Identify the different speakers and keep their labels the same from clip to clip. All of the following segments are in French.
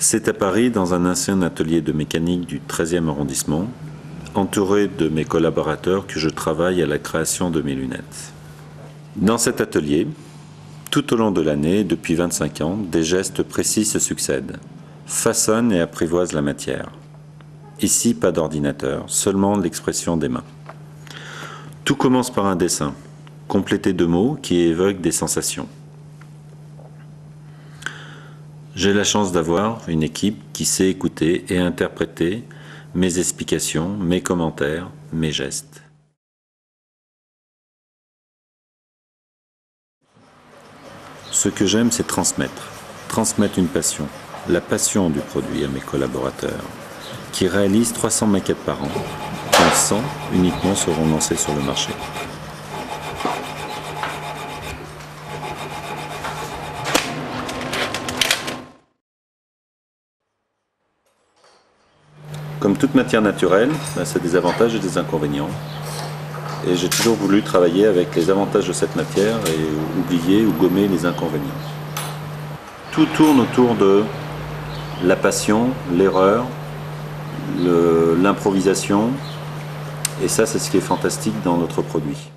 Speaker 1: C'est à Paris, dans un ancien atelier de mécanique du 13e arrondissement, entouré de mes collaborateurs, que je travaille à la création de mes lunettes. Dans cet atelier, tout au long de l'année, depuis 25 ans, des gestes précis se succèdent, façonnent et apprivoisent la matière. Ici, pas d'ordinateur, seulement l'expression des mains. Tout commence par un dessin, complété de mots qui évoquent des sensations. J'ai la chance d'avoir une équipe qui sait écouter et interpréter mes explications, mes commentaires, mes gestes. Ce que j'aime, c'est transmettre une passion, la passion du produit à mes collaborateurs, qui réalisent 300 maquettes par an, dont 100 uniquement seront lancées sur le marché. Comme toute matière naturelle, c'est des avantages et des inconvénients. Et j'ai toujours voulu travailler avec les avantages de cette matière et oublier ou gommer les inconvénients. Tout tourne autour de la passion, l'erreur, l'improvisation. Et ça, c'est ce qui est fantastique dans notre produit.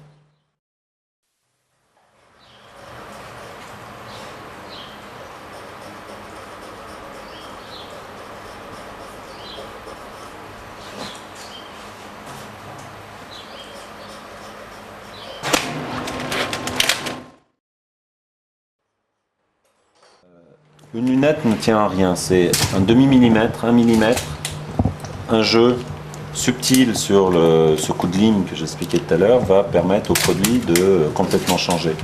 Speaker 1: Une lunette ne tient à rien, c'est un demi-millimètre, 1 millimètre, un jeu subtil sur ce coup de ligne que j'expliquais tout à l'heure va permettre au produit de complètement changer.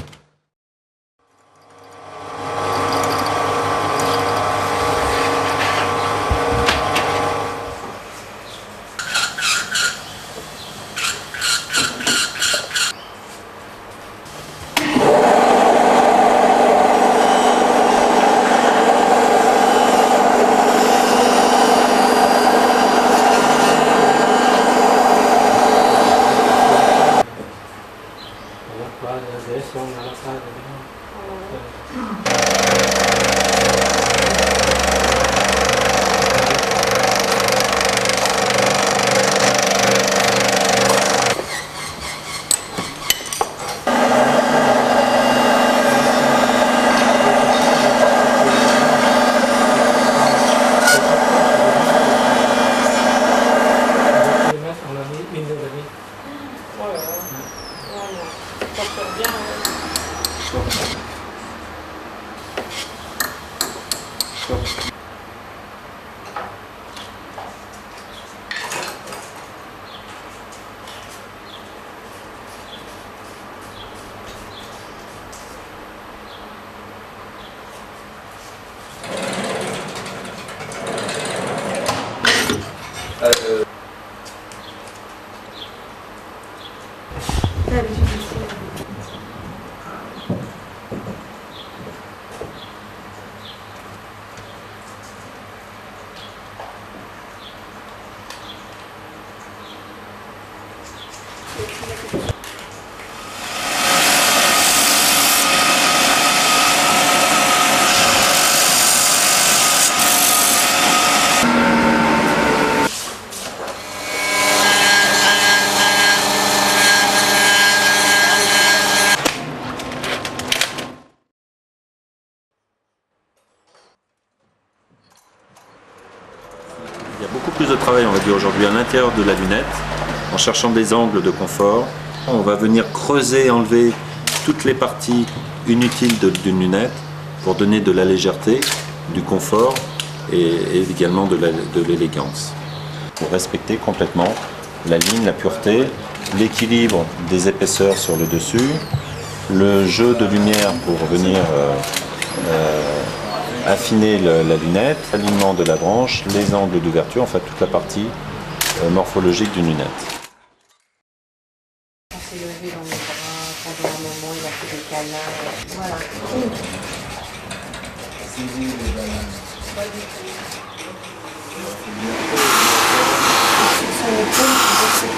Speaker 1: Il y a beaucoup plus de travail, on va dire, aujourd'hui à l'intérieur de la lunette, en cherchant des angles de confort. On va venir creuser, enlever toutes les parties inutiles d'une lunette pour donner de la légèreté, du confort et également de l'élégance. Pour respecter complètement la ligne, la pureté, l'équilibre des épaisseurs sur le dessus, le jeu de lumière pour venir affiner la lunette, l'alignement de la branche, les angles d'ouverture, enfin toute la partie morphologique d'une lunette.
Speaker 2: On s'est levé dans mes bras, pendant un moment il a fait des câlins, voilà. Son épaule, c'est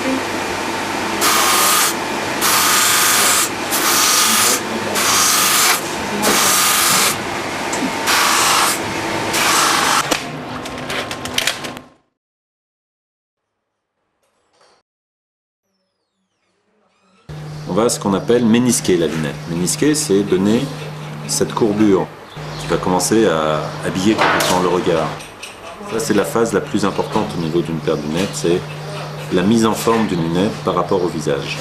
Speaker 1: on va ce qu'on appelle ménisquer la lunette. Ménisquer, c'est donner cette courbure qui va commencer à habiller complètement le regard. Ça, c'est la phase la plus importante au niveau d'une paire de lunettes, c'est la mise en forme d'une lunette par rapport au visage.